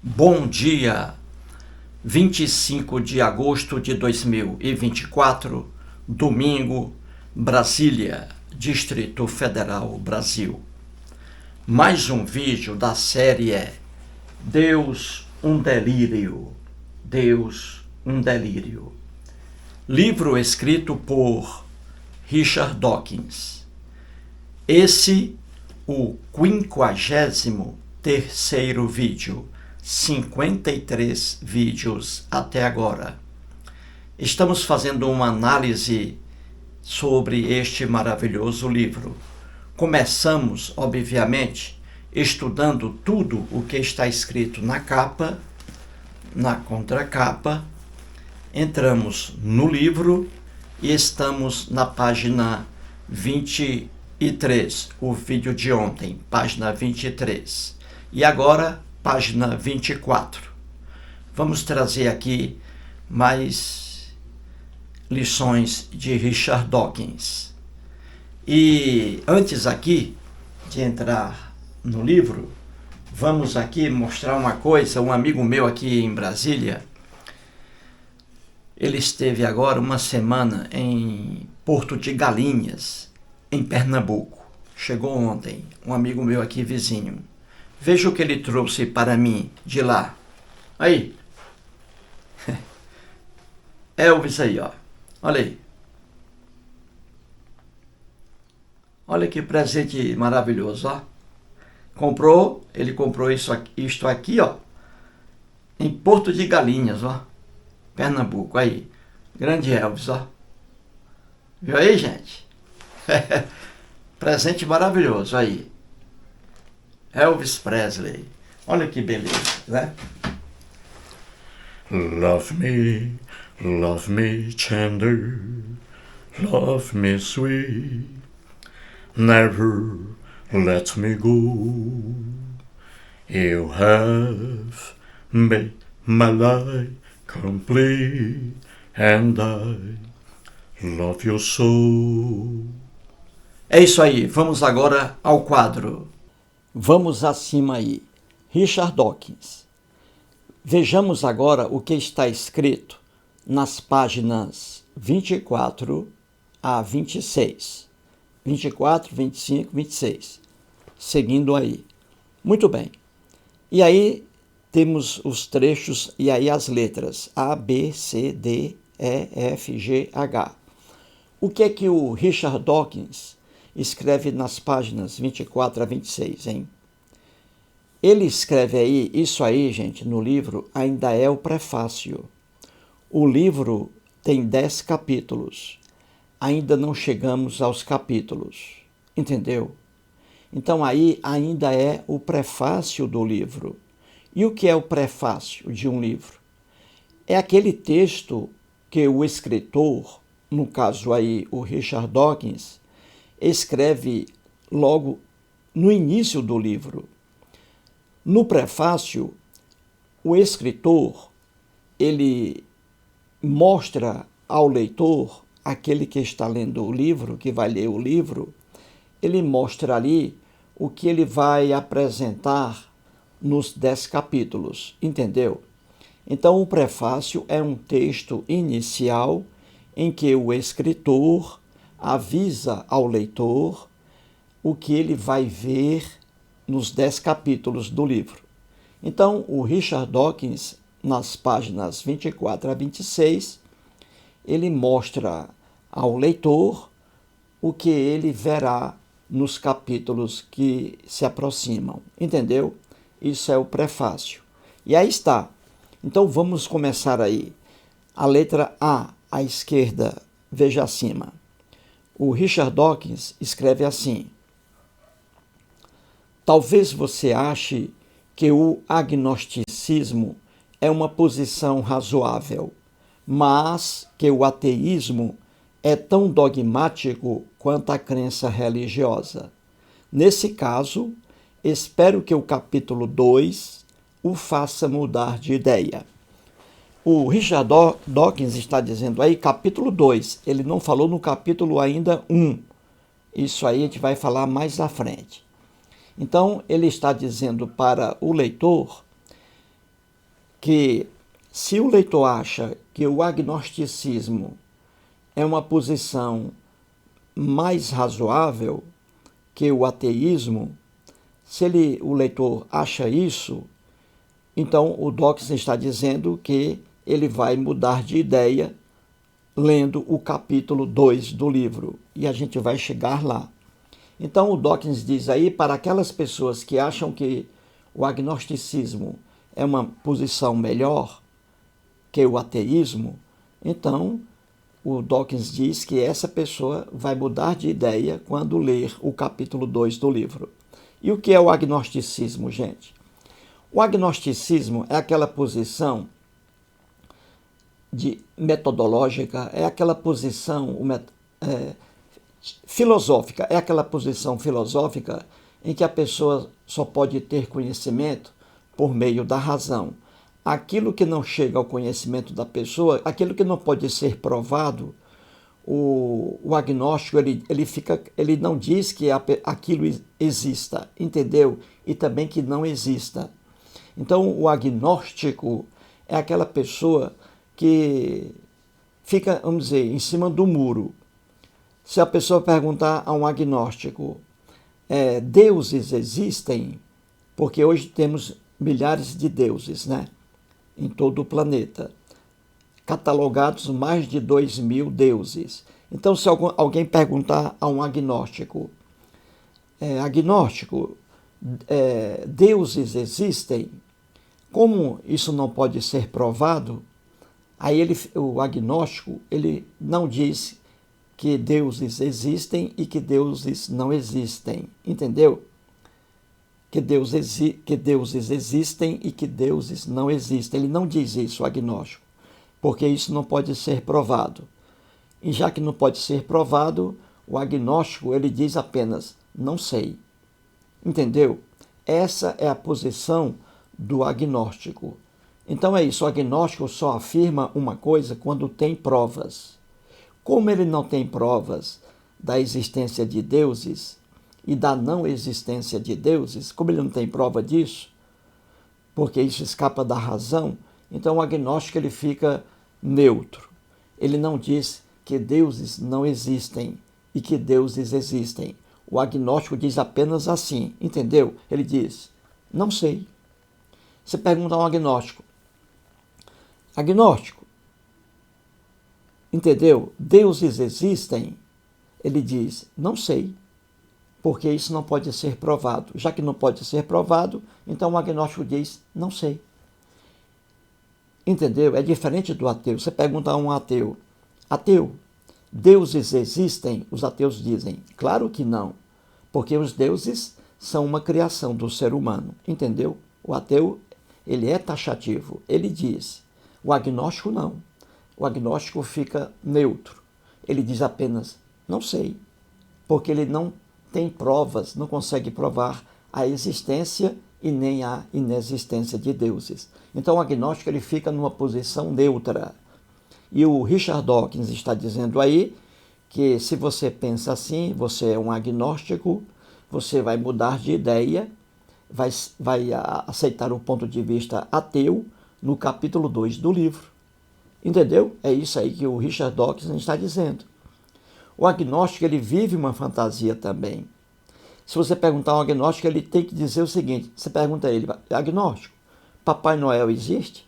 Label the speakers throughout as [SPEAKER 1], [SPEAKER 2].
[SPEAKER 1] Bom dia, 25 de agosto de 2024, domingo, Brasília, Distrito Federal, Brasil. Mais um vídeo da série Deus, um delírio. Deus, um delírio. Livro escrito por Richard Dawkins. Esse, o 53º vídeo. 53 vídeos até agora. Estamos fazendo uma análise sobre este maravilhoso livro. Começamos, obviamente, estudando tudo o que está escrito na capa, na contracapa. Entramos no livro e estamos na página 23, o vídeo de ontem, página 23. E agora, página 24. Vamos trazer aqui mais lições de Richard Dawkins. E antes aqui de entrar no livro, vamos aqui mostrar uma coisa. Um amigo meu aqui em Brasília, ele esteve agora uma semana em Porto de Galinhas, em Pernambuco. Chegou ontem, um amigo meu aqui vizinho. Veja o que ele trouxe para mim de lá. Aí. Elvis aí, ó. Olha aí. Olha que presente maravilhoso, ó. Ele comprou isto aqui, ó. Em Porto de Galinhas, ó. Pernambuco, aí. Grande Elvis, ó. Viu aí, gente? Presente maravilhoso, aí. Elvis Presley. Olha que beleza, né?
[SPEAKER 2] Love me tender, love me sweet, never let me go. You have made my life complete, and I love you so.
[SPEAKER 1] É isso aí, vamos agora ao quadro. Vamos acima aí. Richard Dawkins. Vejamos agora o que está escrito nas páginas 24 a 26. 24, 25, 26. Seguindo aí. Muito bem. E aí temos os trechos e aí as letras A, B, C, D, E, F, G, H. O que é que o Richard Dawkins escreve nas páginas 24 a 26, hein? Ele escreve aí, isso aí, gente, no livro ainda é o prefácio. O livro tem 10 capítulos. Ainda não chegamos aos capítulos. Entendeu? Então aí ainda é o prefácio do livro. E o que é o prefácio de um livro? É aquele texto que o escritor, no caso aí o Richard Dawkins, escreve logo no início do livro. No prefácio, o escritor, ele mostra ao leitor, aquele que está lendo o livro, que vai ler o livro, ele mostra ali o que ele vai apresentar nos 10 capítulos, entendeu? Então, o prefácio é um texto inicial em que o escritor avisa ao leitor o que ele vai ver nos 10 capítulos do livro. Então, o Richard Dawkins, nas páginas 24 a 26, ele mostra ao leitor o que ele verá nos capítulos que se aproximam. Entendeu? Isso é o prefácio. E aí está. Então, vamos começar aí. A letra A, à esquerda, veja acima. O Richard Dawkins escreve assim: talvez você ache que o agnosticismo é uma posição razoável, mas que o ateísmo é tão dogmático quanto a crença religiosa. Nesse caso, espero que o capítulo 2 o faça mudar de ideia. O Richard Dawkins está dizendo aí capítulo 2, ele não falou no capítulo ainda 1. Isso aí a gente vai falar mais à frente. Então, ele está dizendo para o leitor que se o leitor acha que o agnosticismo é uma posição mais razoável que o ateísmo, se o leitor acha isso, então o Dawkins está dizendo que ele vai mudar de ideia lendo o capítulo 2 do livro, e a gente vai chegar lá. Então o Dawkins diz aí, para aquelas pessoas que acham que o agnosticismo é uma posição melhor que o ateísmo, então o Dawkins diz que essa pessoa vai mudar de ideia quando ler o capítulo 2 do livro. E o que é o agnosticismo, gente? O agnosticismo é aquela posição metodológica, é aquela posição filosófica, é aquela posição filosófica em que a pessoa só pode ter conhecimento por meio da razão. Aquilo que não chega ao conhecimento da pessoa, aquilo que não pode ser provado, o agnóstico ele não diz que aquilo exista, entendeu? E também que não exista. Então o agnóstico é aquela pessoa que fica, vamos dizer, em cima do muro. Se a pessoa perguntar a um agnóstico, deuses existem? Porque hoje temos milhares de deuses, né? Em todo o planeta. Catalogados mais de 2.000 deuses. Então, se alguém perguntar a um agnóstico, deuses existem? Como isso não pode ser provado, aí o agnóstico ele não diz que deuses existem e que deuses não existem, entendeu? Que deuses existem e que deuses não existem. Ele não diz isso, o agnóstico, porque isso não pode ser provado. E já que não pode ser provado, o agnóstico ele diz apenas, não sei. Entendeu? Essa é a posição do agnóstico. Então é isso, o agnóstico só afirma uma coisa quando tem provas. Como ele não tem provas da existência de deuses e da não existência de deuses, como ele não tem prova disso, porque isso escapa da razão, então o agnóstico ele fica neutro. Ele não diz que deuses não existem e que deuses existem. O agnóstico diz apenas assim, entendeu? Ele diz, não sei. Você pergunta a um agnóstico, entendeu? Deuses existem? Ele diz, não sei, porque isso não pode ser provado. Já que não pode ser provado, então o agnóstico diz, não sei. Entendeu? É diferente do ateu. Você pergunta a um ateu, deuses existem? Os ateus dizem, claro que não, porque os deuses são uma criação do ser humano, entendeu? O ateu, ele é taxativo, ele diz. O agnóstico não. O agnóstico fica neutro. Ele diz apenas, não sei, porque ele não tem provas, não consegue provar a existência e nem a inexistência de deuses. Então o agnóstico ele fica numa posição neutra. E o Richard Dawkins está dizendo aí que se você pensa assim, você é um agnóstico, você vai mudar de ideia, vai aceitar o ponto de vista ateu no capítulo 2 do livro. Entendeu? É isso aí que o Richard Dawkins está dizendo. O agnóstico ele vive uma fantasia também. Se você perguntar a um agnóstico, ele tem que dizer o seguinte, você pergunta a ele, agnóstico, Papai Noel existe?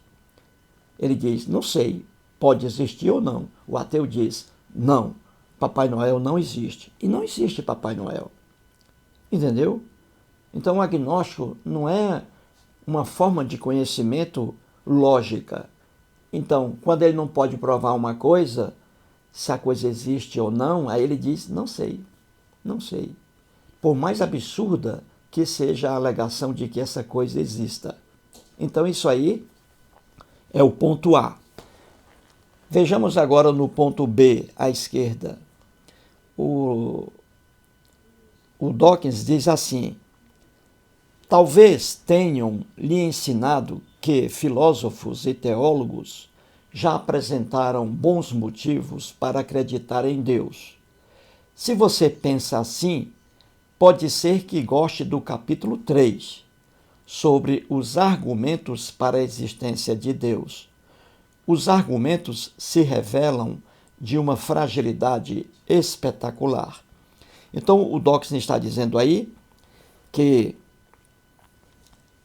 [SPEAKER 1] Ele diz, não sei, pode existir ou não. O ateu diz, não, Papai Noel não existe. E não existe Papai Noel. Entendeu? Então o agnóstico não é uma forma de conhecimento lógica. Então, quando ele não pode provar uma coisa, se a coisa existe ou não, aí ele diz, não sei, não sei. Por mais absurda que seja a alegação de que essa coisa exista. Então isso aí é o ponto A. Vejamos agora no ponto B, à esquerda. O Dawkins diz assim, talvez tenham lhe ensinado que filósofos e teólogos já apresentaram bons motivos para acreditar em Deus. Se você pensa assim, pode ser que goste do capítulo 3, sobre os argumentos para a existência de Deus. Os argumentos se revelam de uma fragilidade espetacular. Então, o Dawkins está dizendo aí que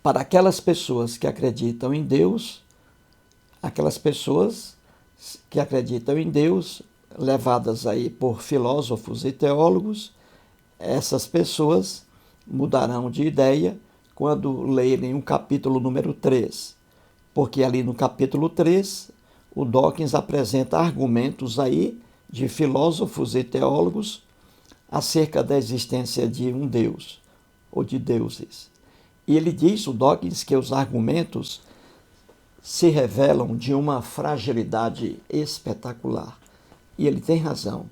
[SPEAKER 1] para aquelas pessoas que acreditam em Deus, levadas aí por filósofos e teólogos, essas pessoas mudarão de ideia quando lerem o capítulo número 3, porque ali no capítulo 3, o Dawkins apresenta argumentos aí de filósofos e teólogos acerca da existência de um Deus, ou de deuses. E ele diz, o Dawkins, que os argumentos se revelam de uma fragilidade espetacular. E ele tem razão.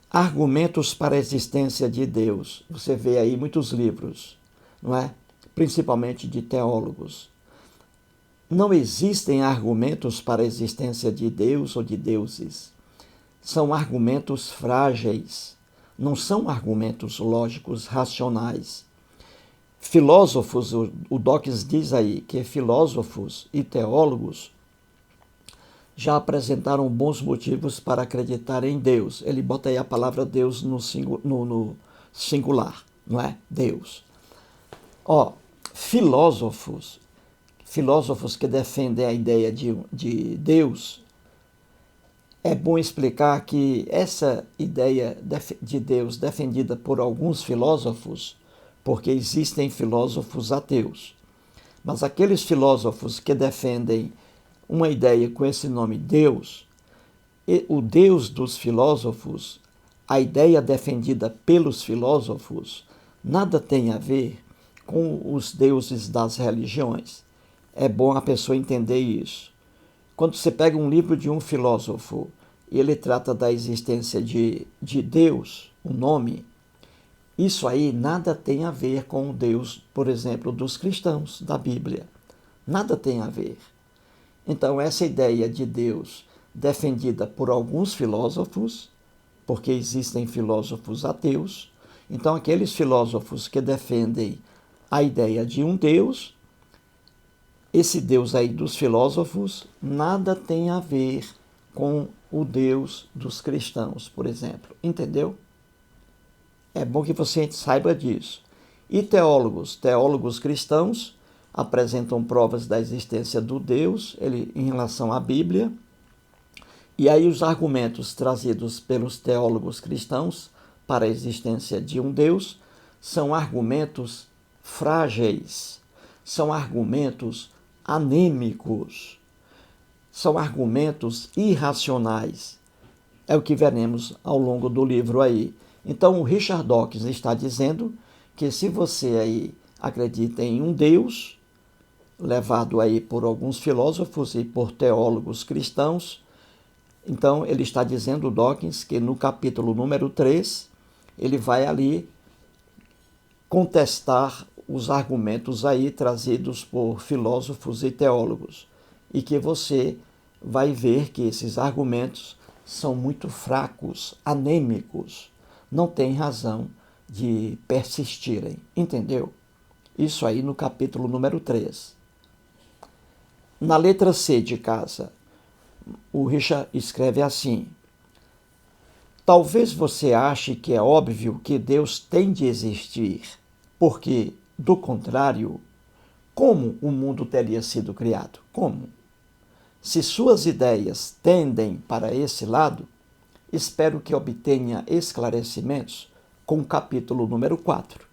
[SPEAKER 1] Argumentos para a existência de Deus. Você vê aí muitos livros, não é? Principalmente de teólogos. Não existem argumentos para a existência de Deus ou de deuses. São argumentos frágeis, não são argumentos lógicos, racionais. Filósofos, o Dawkins diz aí que filósofos e teólogos já apresentaram bons motivos para acreditar em Deus. Ele bota aí a palavra Deus no singular, não é? Deus. Filósofos que defendem a ideia de Deus, é bom explicar que essa ideia de Deus defendida por alguns filósofos, porque existem filósofos ateus, mas aqueles filósofos que defendem uma ideia com esse nome Deus, o Deus dos filósofos, a ideia defendida pelos filósofos, nada tem a ver com os deuses das religiões. É bom a pessoa entender isso. Quando você pega um livro de um filósofo e ele trata da existência de Deus, o nome, isso aí nada tem a ver com o Deus, por exemplo, dos cristãos, da Bíblia. Nada tem a ver. Então, essa ideia de Deus defendida por alguns filósofos, porque existem filósofos ateus, então aqueles filósofos que defendem a ideia de um Deus, esse Deus aí dos filósofos nada tem a ver com o Deus dos cristãos, por exemplo. Entendeu? É bom que você saiba disso. E teólogos cristãos apresentam provas da existência do Deus em relação à Bíblia. E aí os argumentos trazidos pelos teólogos cristãos para a existência de um Deus são argumentos frágeis, são argumentos anêmicos, são argumentos irracionais. É o que veremos ao longo do livro aí. Então o Richard Dawkins está dizendo que se você aí acredita em um Deus, levado aí por alguns filósofos e por teólogos cristãos, então ele está dizendo, Dawkins, que no capítulo número 3, ele vai ali contestar os argumentos aí trazidos por filósofos e teólogos, e que você vai ver que esses argumentos são muito fracos, anêmicos, não tem razão de persistirem, entendeu? Isso aí no capítulo número 3. Na letra C de casa, o Richard escreve assim: talvez você ache que é óbvio que Deus tem de existir, porque, do contrário, como o mundo teria sido criado? Como? Se suas ideias tendem para esse lado, espero que obtenha esclarecimentos com o capítulo número 4.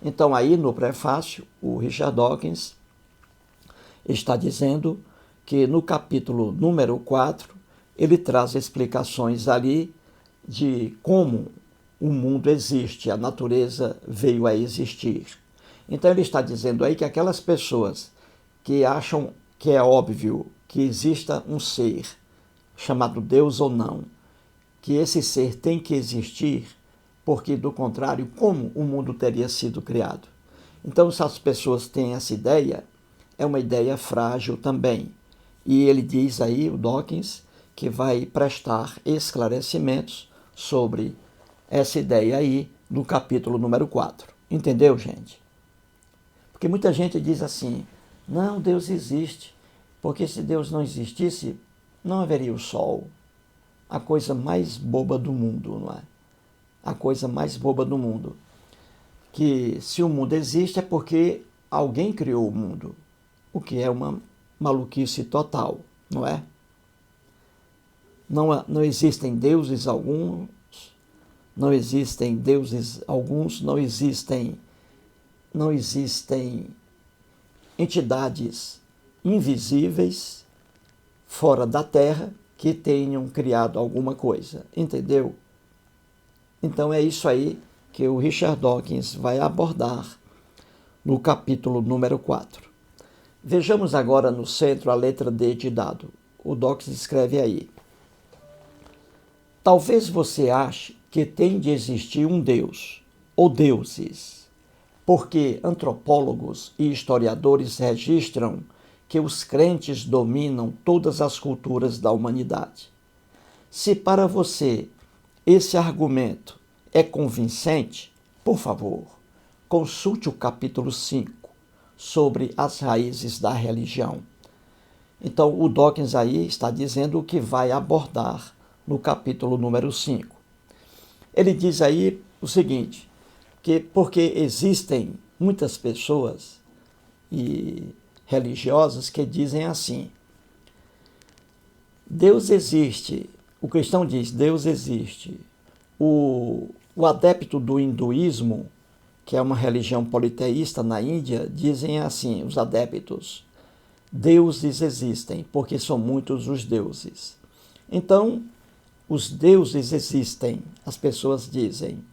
[SPEAKER 1] Então, aí no prefácio, o Richard Dawkins está dizendo que no capítulo número 4, ele traz explicações ali de como o mundo existe, a natureza veio a existir. Então ele está dizendo aí que aquelas pessoas que acham que é óbvio que exista um ser, chamado Deus ou não, que esse ser tem que existir, porque do contrário, como o mundo teria sido criado? Então, se as pessoas têm essa ideia, é uma ideia frágil também. E ele diz aí, o Dawkins, que vai prestar esclarecimentos sobre essa ideia aí no capítulo número 4. Entendeu, gente? Porque muita gente diz assim, não, Deus existe, porque se Deus não existisse, não haveria o sol. A coisa mais boba do mundo, não é? A coisa mais boba do mundo. Que se o mundo existe é porque alguém criou o mundo, o que é uma maluquice total, não é? Não existem deuses alguns, não existem entidades invisíveis fora da Terra que tenham criado alguma coisa, entendeu? Então é isso aí que o Richard Dawkins vai abordar no capítulo número 4. Vejamos agora no centro a letra D de dado. O Dawkins escreve aí: talvez você ache que tem de existir um Deus, ou deuses, porque antropólogos e historiadores registram que os crentes dominam todas as culturas da humanidade. Se para você esse argumento é convincente, por favor, consulte o capítulo 5 sobre as raízes da religião. Então, o Dawkins aí está dizendo o que vai abordar no capítulo número 5. Ele diz aí o seguinte, que porque existem muitas pessoas religiosas que dizem assim, Deus existe, o cristão diz, Deus existe. O adepto do hinduísmo, que é uma religião politeísta na Índia, dizem assim, os adeptos, deuses existem, porque são muitos os deuses. Então, os deuses existem, as pessoas dizem.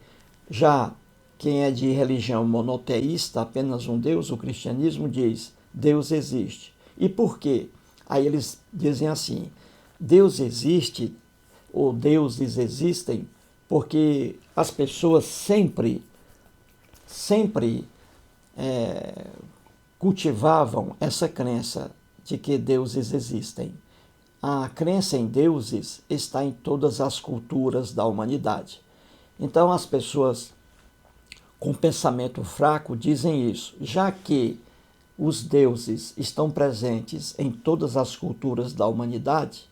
[SPEAKER 1] Já quem é de religião monoteísta, apenas um Deus, o cristianismo diz, Deus existe. E por quê? Aí eles dizem assim, Deus existe, ou deuses existem, porque as pessoas sempre cultivavam essa crença de que deuses existem. A crença em deuses está em todas as culturas da humanidade. Então, as pessoas com pensamento fraco dizem isso. Já que os deuses estão presentes em todas as culturas da humanidade,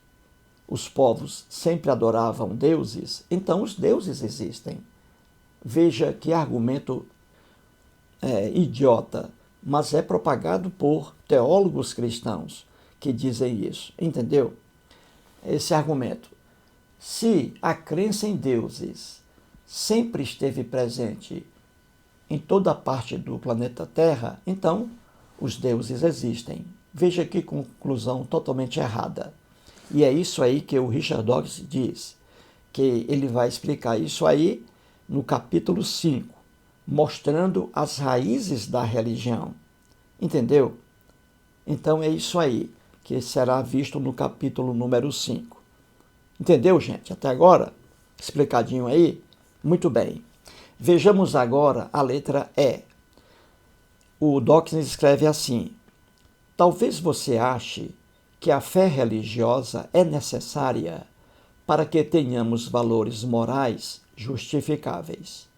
[SPEAKER 1] os povos sempre adoravam deuses, então os deuses existem. Veja que argumento idiota, mas é propagado por teólogos cristãos que dizem isso, entendeu? Esse argumento. Se a crença em deuses sempre esteve presente em toda parte do planeta Terra, então os deuses existem. Veja que conclusão totalmente errada. E é isso aí que o Richard Dawkins diz, que ele vai explicar isso aí no capítulo 5, mostrando as raízes da religião. Entendeu? Então é isso aí que será visto no capítulo número 5. Entendeu, gente? Até agora? Explicadinho aí? Muito bem. Vejamos agora a letra E. O Dawkins escreve assim, talvez você ache que a fé religiosa é necessária para que tenhamos valores morais justificáveis.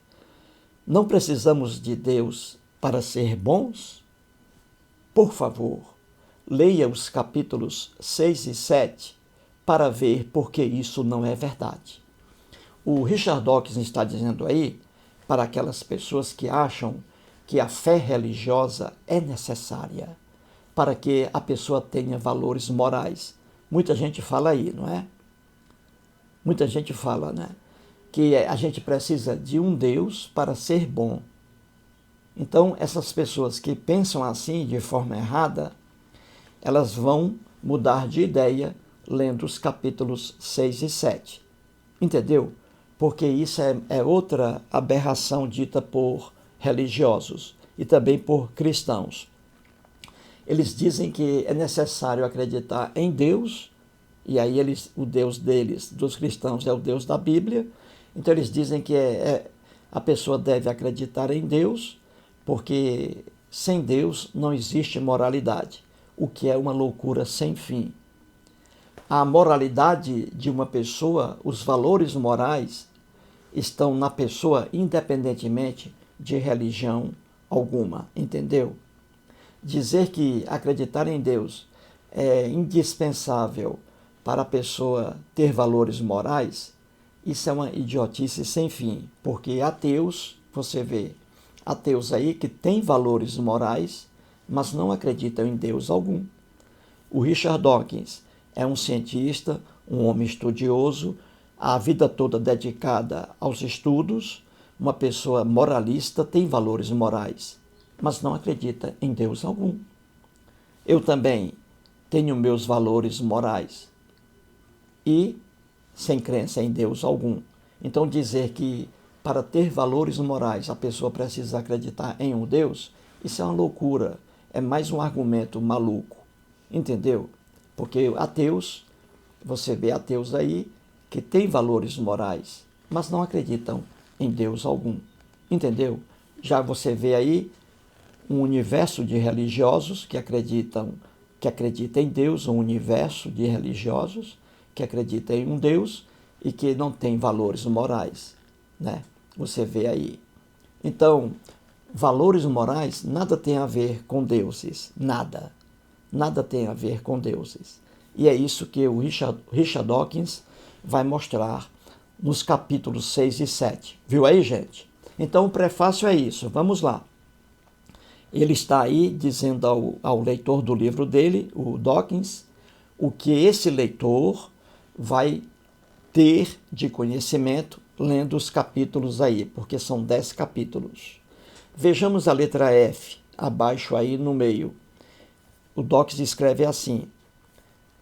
[SPEAKER 1] Não precisamos de Deus para ser bons? Por favor, leia os capítulos 6 e 7 para ver por que isso não é verdade. O Richard Dawkins está dizendo aí para aquelas pessoas que acham que a fé religiosa é necessária para que a pessoa tenha valores morais. Muita gente fala aí, não é? Muita gente fala, né? Que a gente precisa de um Deus para ser bom. Então, essas pessoas que pensam assim de forma errada, elas vão mudar de ideia lendo os capítulos 6 e 7. Entendeu? Porque isso é outra aberração dita por religiosos e também por cristãos. Eles dizem que é necessário acreditar em Deus, e aí o Deus deles, dos cristãos, é o Deus da Bíblia. Então eles dizem que a pessoa deve acreditar em Deus, porque sem Deus não existe moralidade, o que é uma loucura sem fim. A moralidade de uma pessoa, os valores morais, estão na pessoa independentemente de religião alguma, entendeu? Dizer que acreditar em Deus é indispensável para a pessoa ter valores morais, isso é uma idiotice sem fim, porque ateus, você vê, ateus aí que têm valores morais, mas não acreditam em Deus algum. O Richard Dawkins é um cientista, um homem estudioso, a vida toda dedicada aos estudos, uma pessoa moralista, tem valores morais, mas não acredita em Deus algum. Eu também tenho meus valores morais e sem crença em Deus algum. Então dizer que para ter valores morais a pessoa precisa acreditar em um Deus, isso é uma loucura, é mais um argumento maluco, entendeu? Porque ateus, você vê ateus aí que têm valores morais, mas não acreditam em Deus algum, entendeu? Já você vê aí um universo de religiosos que acreditam em Deus, um universo de religiosos que acreditam em um Deus e que não tem valores morais, né? Você vê aí. Então, valores morais nada tem a ver com deuses, nada. Nada tem a ver com deuses. E é isso que o Richard Dawkins vai mostrar nos capítulos 6 e 7. Viu aí, gente? Então, o prefácio é isso. Vamos lá. Ele está aí dizendo ao leitor do livro dele, o Dawkins, o que esse leitor vai ter de conhecimento lendo os capítulos aí, porque são 10 capítulos. Vejamos a letra F, abaixo aí no meio. O Dawkins escreve assim: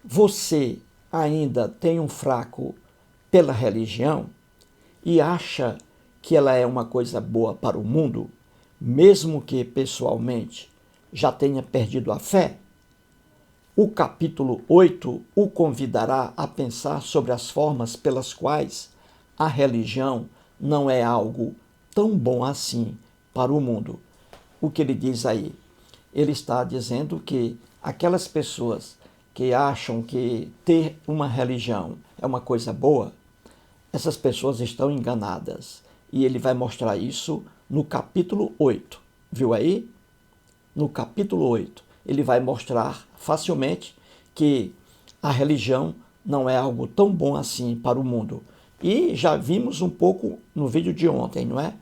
[SPEAKER 1] você ainda tem um fraco pela religião e acha que ela é uma coisa boa para o mundo, mesmo que pessoalmente já tenha perdido a fé? O capítulo 8 o convidará a pensar sobre as formas pelas quais a religião não é algo tão bom assim para o mundo. O que ele diz aí? Ele está dizendo que aquelas pessoas que acham que ter uma religião é uma coisa boa, essas pessoas estão enganadas. E ele vai mostrar isso no capítulo 8. Viu aí? No capítulo 8, ele vai mostrar facilmente que a religião não é algo tão bom assim para o mundo. E já vimos um pouco no vídeo de ontem, não é?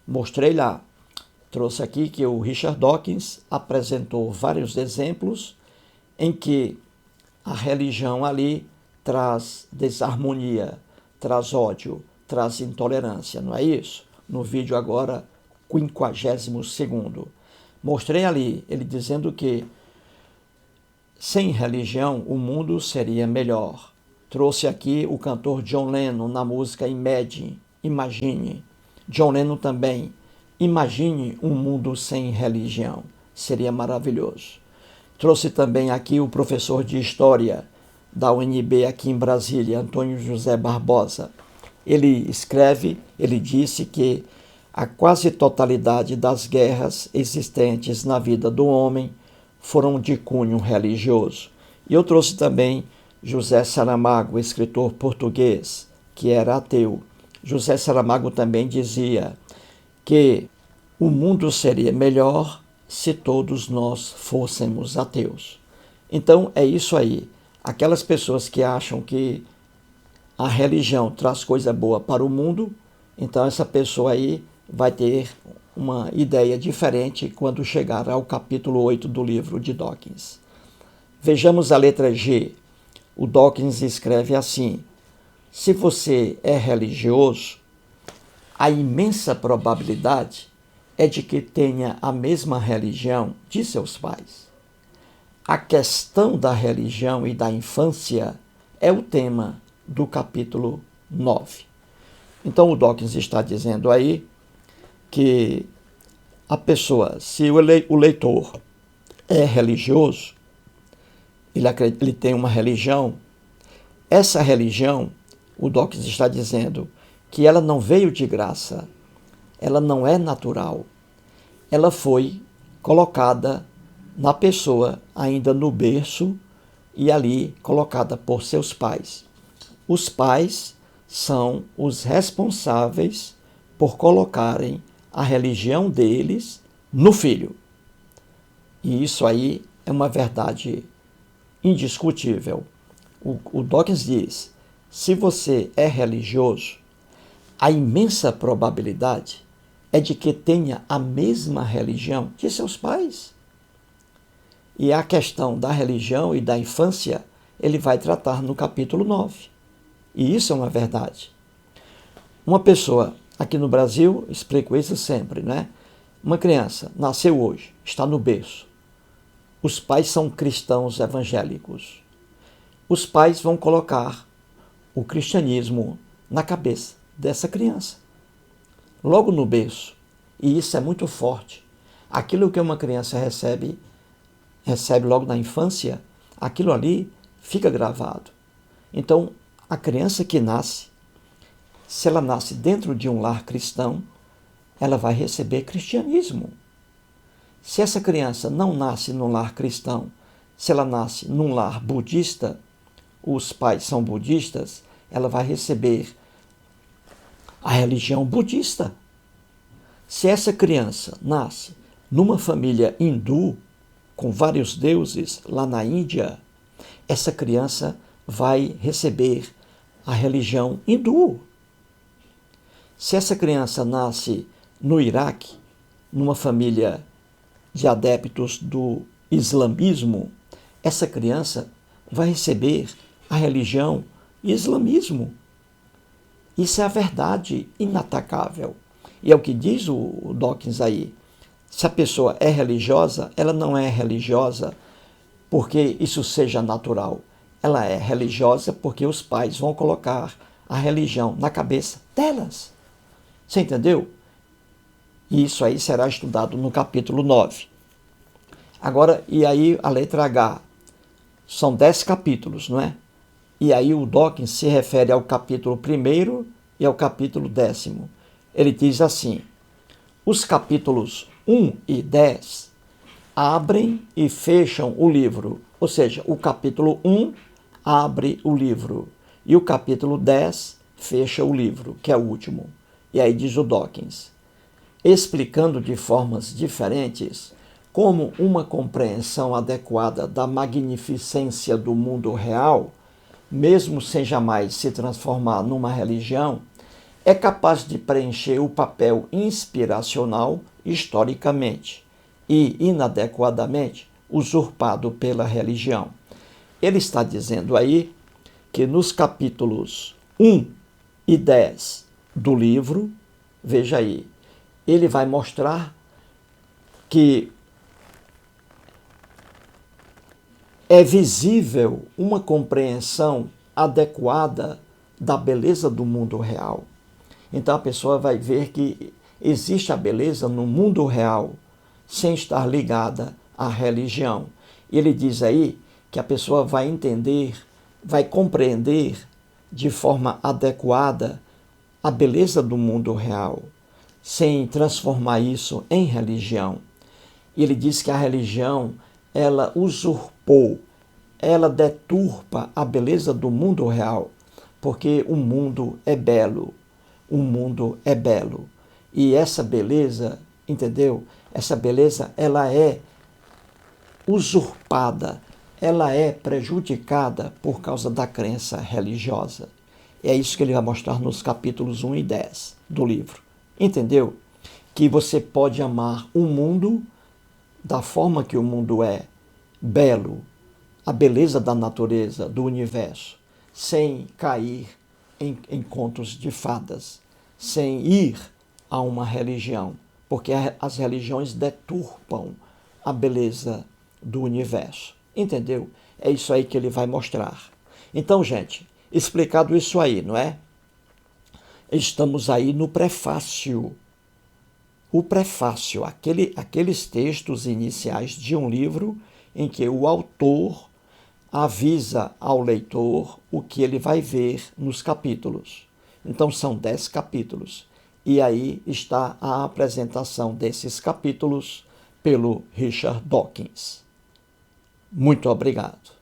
[SPEAKER 1] Mostrei lá. Trouxe aqui que o Richard Dawkins apresentou vários exemplos em que a religião ali traz desarmonia, traz ódio, traz intolerância, não é isso? No vídeo agora, 52º. Mostrei ali, ele dizendo que sem religião o mundo seria melhor. Trouxe aqui o cantor John Lennon na música Imagine. John Lennon também. Imagine um mundo sem religião. Seria maravilhoso. Trouxe também aqui o professor de História da UNB aqui em Brasília, Antônio José Barbosa. Ele disse que a quase totalidade das guerras existentes na vida do homem foram de cunho religioso. E eu trouxe também José Saramago, escritor português, que era ateu. José Saramago também dizia que o mundo seria melhor se todos nós fôssemos ateus. Então é isso aí. Aquelas pessoas que acham que a religião traz coisa boa para o mundo, então essa pessoa aí vai ter uma ideia diferente quando chegar ao capítulo 8 do livro de Dawkins. Vejamos a letra G. O Dawkins escreve assim: se você é religioso, a imensa probabilidade é de que tenha a mesma religião de seus pais. A questão da religião e da infância é o tema do capítulo 9. Então o Dawkins está dizendo aí que a pessoa, se o leitor é religioso, ele tem uma religião, essa religião, o Dawkins está dizendo que ela não veio de graça, ela não é natural, ela foi colocada na pessoa ainda no berço e ali colocada por seus pais. Os pais são os responsáveis por colocarem a religião deles no filho. E isso aí é uma verdade indiscutível. O Dawkins diz, se você é religioso, a imensa probabilidade é de que tenha a mesma religião de seus pais. E a questão da religião e da infância, ele vai tratar no capítulo 9. E isso é uma verdade. Uma pessoa, aqui no Brasil, explico isso sempre, né? Uma criança nasceu hoje, está no berço. Os pais são cristãos evangélicos. Os pais vão colocar o cristianismo na cabeça dessa criança, logo no berço. E isso é muito forte. Aquilo que uma criança recebe logo na infância, aquilo ali fica gravado. Então, a criança que nasce, se ela nasce dentro de um lar cristão, ela vai receber cristianismo. Se essa criança não nasce num lar cristão, se ela nasce num lar budista, os pais são budistas, ela vai receber a religião budista. Se essa criança nasce numa família hindu, com vários deuses lá na Índia, essa criança vai receber a religião hindu. Se essa criança nasce no Iraque, numa família de adeptos do islamismo, essa criança vai receber a religião islamismo. Isso é a verdade inatacável. E é o que diz o Dawkins aí. Se a pessoa é religiosa, ela não é religiosa porque isso seja natural. Ela é religiosa porque os pais vão colocar a religião na cabeça delas. Você entendeu? E isso aí será estudado no capítulo 9. Agora, e aí a letra H? São 10 capítulos, não é? E aí o Dawkins se refere ao capítulo 1º e ao capítulo 10º. Ele diz assim, os capítulos 1 e 10 abrem e fecham o livro. Ou seja, o capítulo 1 abre o livro e o capítulo 10 fecha o livro, que é o último. E aí diz o Dawkins, explicando de formas diferentes como uma compreensão adequada da magnificência do mundo real, mesmo sem jamais se transformar numa religião, é capaz de preencher o papel inspiracional historicamente e inadequadamente usurpado pela religião. Ele está dizendo aí que nos capítulos 1 e 10 do livro, veja aí, ele vai mostrar que é visível uma compreensão adequada da beleza do mundo real. Então a pessoa vai ver que existe a beleza no mundo real, sem estar ligada à religião. E ele diz aí que a pessoa vai entender, vai compreender de forma adequada a beleza do mundo real, sem transformar isso em religião. E ele diz que a religião, ela usurpou, ela deturpa a beleza do mundo real, porque o mundo é belo, o mundo é belo. E essa beleza, entendeu? Essa beleza, ela é usurpada, ela é prejudicada por causa da crença religiosa. É isso que ele vai mostrar nos capítulos 1 e 10 do livro. Entendeu? Que você pode amar o mundo da forma que o mundo é, belo, a beleza da natureza, do universo, sem cair em contos de fadas, sem ir a uma religião, porque as religiões deturpam a beleza do universo. Entendeu? É isso aí que ele vai mostrar. Então, gente, explicado isso aí, não é? Estamos aí no prefácio. O prefácio, aqueles textos iniciais de um livro em que o autor avisa ao leitor o que ele vai ver nos capítulos. Então são 10 capítulos. E aí está a apresentação desses capítulos pelo Richard Dawkins. Muito obrigado.